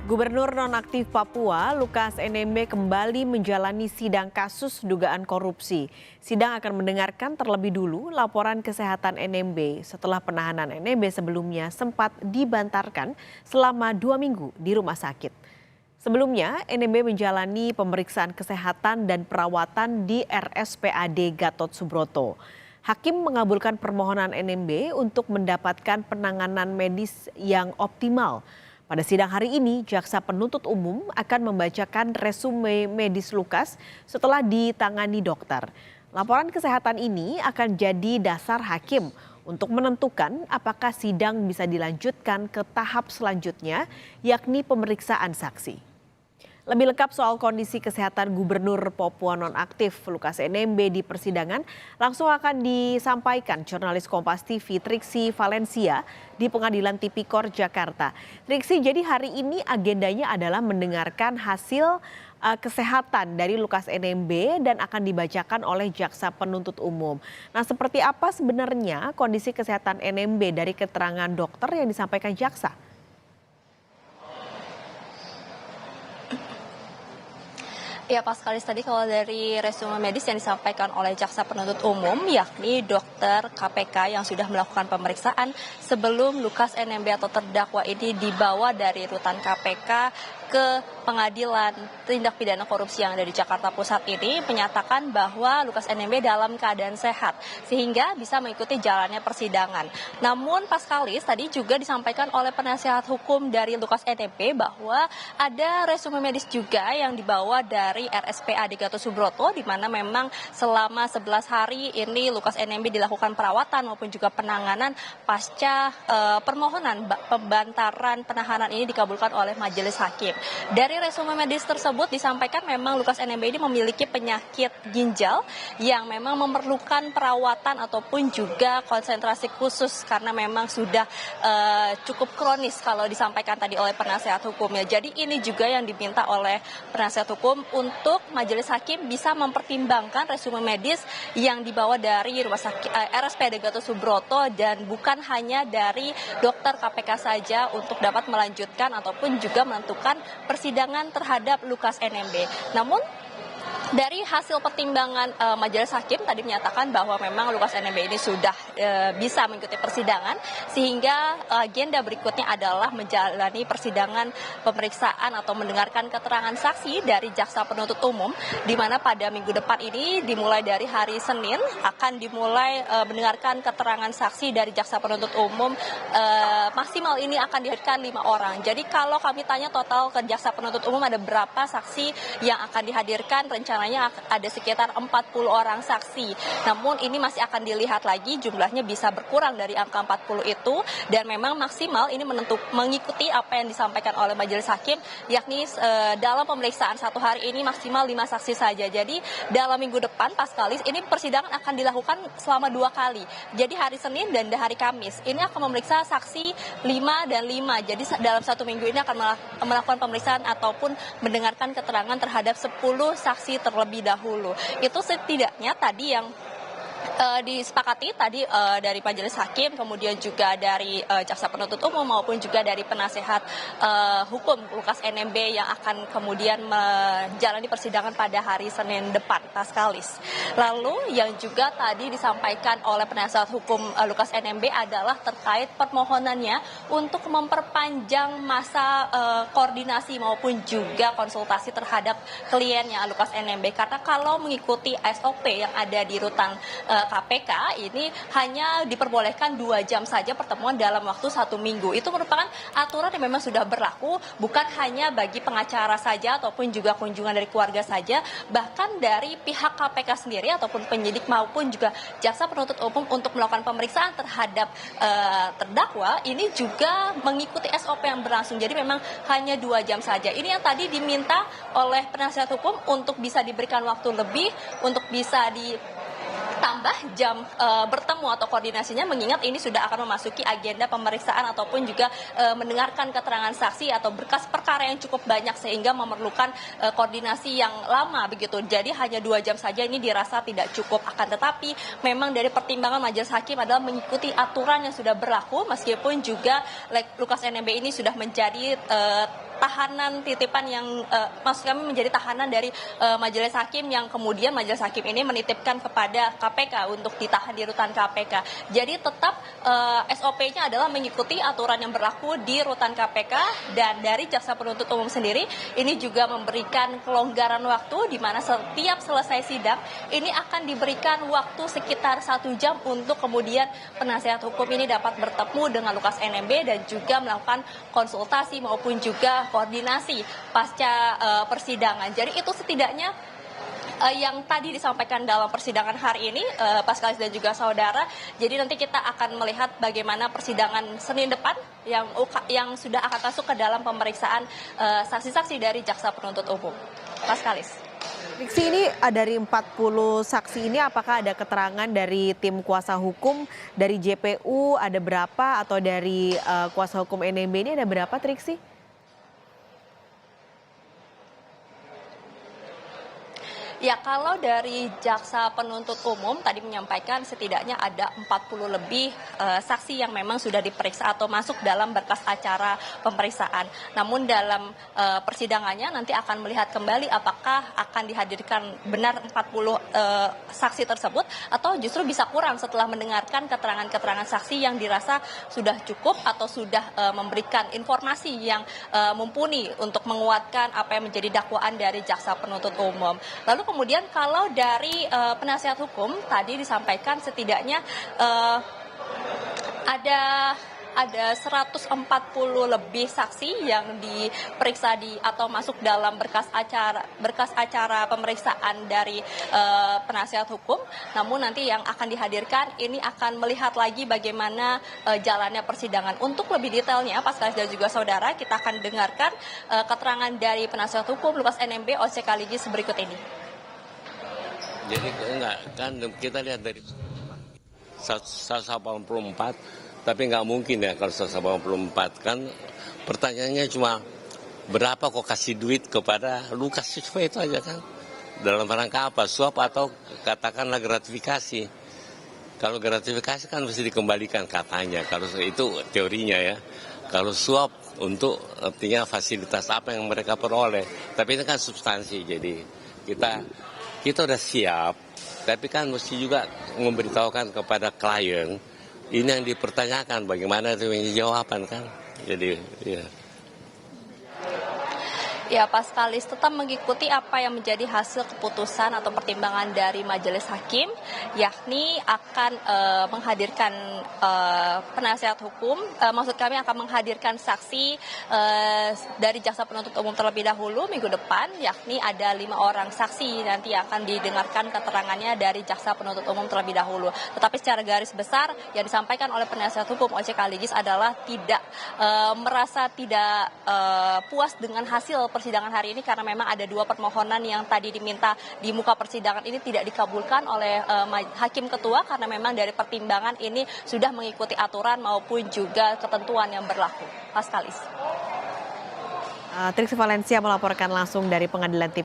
Gubernur nonaktif Papua, Lukas NMB kembali menjalani sidang kasus dugaan korupsi. Sidang akan mendengarkan terlebih dulu laporan kesehatan NMB setelah penahanan NMB sebelumnya sempat dibantarkan selama 2 minggu di rumah sakit. Sebelumnya, NMB menjalani pemeriksaan kesehatan dan perawatan di RSPAD Gatot Subroto. Hakim mengabulkan permohonan NMB untuk mendapatkan penanganan medis yang optimal. Pada sidang hari ini, jaksa penuntut umum akan membacakan resume medis Lukas setelah ditangani dokter. Laporan kesehatan ini akan jadi dasar hakim untuk menentukan apakah sidang bisa dilanjutkan ke tahap selanjutnya, yakni pemeriksaan saksi. Lebih lengkap soal kondisi kesehatan Gubernur Papua nonaktif Lukas NMB di persidangan langsung akan disampaikan jurnalis Kompas TV Triksi Valencia di Pengadilan Tipikor Jakarta. Triksi, jadi hari ini agendanya adalah mendengarkan hasil kesehatan dari Lukas NMB dan akan dibacakan oleh jaksa penuntut umum. Nah, seperti apa sebenarnya kondisi kesehatan NMB dari keterangan dokter yang disampaikan jaksa? Ya, Pak Skalis, tadi kalau dari resume medis yang disampaikan oleh jaksa penuntut umum, yakni dokter KPK yang sudah melakukan pemeriksaan sebelum Lukas NMB atau terdakwa ini dibawa dari rutan KPK ke pengadilan tindak pidana korupsi yang ada di Jakarta Pusat ini, menyatakan bahwa Lukas NMB dalam keadaan sehat sehingga bisa mengikuti jalannya persidangan. Namun Pak Skalis, tadi juga disampaikan oleh penasihat hukum dari Lukas NMB bahwa ada resume medis juga yang dibawa dari RSPAD Gatot Subroto, di mana memang selama 11 hari ini Lukas NMB dilakukan perawatan maupun juga penanganan pasca permohonan pembantaran penahanan ini dikabulkan oleh majelis hakim. Dari resume medis tersebut disampaikan memang Lukas NMB ini memiliki penyakit ginjal yang memang memerlukan perawatan ataupun juga konsentrasi khusus karena memang sudah cukup kronis kalau disampaikan tadi oleh penasihat hukumnya. Jadi ini juga yang diminta oleh penasihat hukum untuk majelis hakim bisa mempertimbangkan resume medis yang dibawa dari rumah sakit RSPAD Gatot Subroto dan bukan hanya dari dokter KPK saja untuk dapat melanjutkan ataupun juga menentukan persidangan terhadap Lukas NMB. Namun dari hasil pertimbangan majelis hakim tadi menyatakan bahwa memang Lukas NMB ini sudah bisa mengikuti persidangan sehingga agenda berikutnya adalah menjalani persidangan pemeriksaan atau mendengarkan keterangan saksi dari jaksa penuntut umum, di mana pada minggu depan ini dimulai dari hari Senin akan dimulai mendengarkan keterangan saksi dari jaksa penuntut umum. Maksimal ini akan dihadirkan 5 orang. Jadi kalau kami tanya total ke jaksa penuntut umum ada berapa saksi yang akan dihadirkan, rencananya ada sekitar 40 orang saksi. Namun ini masih akan dilihat lagi, jumlahnya bisa berkurang dari angka 40 itu, dan memang maksimal ini mengikuti apa yang disampaikan oleh majelis hakim, yakni dalam pemeriksaan 1 hari ini maksimal 5 saksi saja. Jadi dalam minggu depan Pak Skalis, ini persidangan akan dilakukan selama 2 kali. Jadi hari Senin dan hari Kamis ini akan memeriksa saksi 5 dan 5. Jadi dalam 1 minggu ini akan melakukan pemeriksaan ataupun mendengarkan keterangan terhadap 10 saksi terlebih dahulu. Itu setidaknya tadi yang disepakati tadi dari majelis hakim, kemudian juga dari jaksa penuntut umum maupun juga dari penasehat hukum Lukas NMB yang akan kemudian menjalani persidangan pada hari Senin depan, Pak Skalis. Lalu yang juga tadi disampaikan oleh penasehat hukum Lukas NMB adalah terkait permohonannya untuk memperpanjang masa koordinasi maupun juga konsultasi terhadap kliennya Lukas NMB, karena kalau mengikuti SOP yang ada di rutan KPK ini hanya diperbolehkan 2 jam saja pertemuan dalam waktu 1 minggu. Itu merupakan aturan yang memang sudah berlaku, bukan hanya bagi pengacara saja ataupun juga kunjungan dari keluarga saja, bahkan dari pihak KPK sendiri ataupun penyidik maupun juga jaksa penuntut umum untuk melakukan pemeriksaan terhadap terdakwa ini juga mengikuti SOP yang berlangsung. Jadi memang hanya 2 jam saja. Ini yang tadi diminta oleh penasihat hukum untuk bisa diberikan waktu lebih, untuk bisa tambah jam bertemu atau koordinasinya, mengingat ini sudah akan memasuki agenda pemeriksaan ataupun juga mendengarkan keterangan saksi atau berkas perkara yang cukup banyak sehingga memerlukan koordinasi yang lama begitu. Jadi hanya 2 jam saja ini dirasa tidak cukup, akan tetapi memang dari pertimbangan majelis hakim adalah mengikuti aturan yang sudah berlaku meskipun juga Lukas NMB ini sudah menjadi tahanan titipan yang maksud kami menjadi tahanan dari majelis hakim yang kemudian majelis hakim ini menitipkan kepada KPK untuk ditahan di rutan KPK. Jadi tetap SOP-nya adalah mengikuti aturan yang berlaku di rutan KPK, dan dari jaksa penuntut umum sendiri ini juga memberikan kelonggaran waktu di mana setiap selesai sidang ini akan diberikan waktu sekitar 1 jam untuk kemudian penasihat hukum ini dapat bertemu dengan Lukas NMB dan juga melakukan konsultasi maupun juga koordinasi pasca persidangan. Jadi itu setidaknya yang tadi disampaikan dalam persidangan hari ini, Paskalis dan juga saudara. Jadi nanti kita akan melihat bagaimana persidangan Senin depan yang sudah akan masuk ke dalam pemeriksaan saksi-saksi dari jaksa penuntut umum. Paskalis. Triksi, ini dari 40 saksi ini apakah ada keterangan dari tim kuasa hukum, dari JPU ada berapa, atau dari kuasa hukum NMB ini ada berapa, Triksi? Ya, kalau dari jaksa penuntut umum tadi menyampaikan setidaknya ada 40 lebih saksi yang memang sudah diperiksa atau masuk dalam berkas acara pemeriksaan. Namun dalam persidangannya nanti akan melihat kembali apakah akan dihadirkan benar 40 saksi tersebut atau justru bisa kurang setelah mendengarkan keterangan-keterangan saksi yang dirasa sudah cukup atau sudah memberikan informasi yang mumpuni untuk menguatkan apa yang menjadi dakwaan dari jaksa penuntut umum. Lalu kemudian kalau dari penasihat hukum tadi disampaikan setidaknya ada 140 lebih saksi yang diperiksa atau masuk dalam berkas acara pemeriksaan dari penasihat hukum. Namun nanti yang akan dihadirkan ini akan melihat lagi bagaimana jalannya persidangan. Untuk lebih detailnya, Paskalis dan juga saudara, kita akan dengarkan keterangan dari penasihat hukum Lukas NMB OC Kaligis berikut ini. Jadi enggak, kan kita lihat dari 184, tapi nggak mungkin ya kalau 184, kan pertanyaannya cuma berapa kok kasih duit kepada Lukas, cuma itu aja kan. Dalam rangka apa, suap atau katakanlah gratifikasi. Kalau gratifikasi kan mesti dikembalikan katanya, kalau itu teorinya ya. Kalau suap untuk artinya fasilitas apa yang mereka peroleh, tapi ini kan substansi, jadi kita udah siap, tapi kan mesti juga memberitahukan kepada klien, ini yang dipertanyakan bagaimana itu jawaban kan. Jadi ya. Ya, Paskalis tetap mengikuti apa yang menjadi hasil keputusan atau pertimbangan dari majelis hakim, yakni akan menghadirkan penasihat hukum, maksud kami akan menghadirkan saksi dari jaksa penuntut umum terlebih dahulu minggu depan, yakni ada 5 orang saksi nanti akan didengarkan keterangannya dari jaksa penuntut umum terlebih dahulu. Tetapi secara garis besar yang disampaikan oleh penasihat hukum OC Kaligis adalah merasa tidak puas dengan hasil persidangan hari ini karena memang ada 2 permohonan yang tadi diminta di muka persidangan ini tidak dikabulkan oleh hakim ketua karena memang dari pertimbangan ini sudah mengikuti aturan maupun juga ketentuan yang berlaku. Paskalis. Triksi Valencia melaporkan langsung dari Pengadilan Tipikor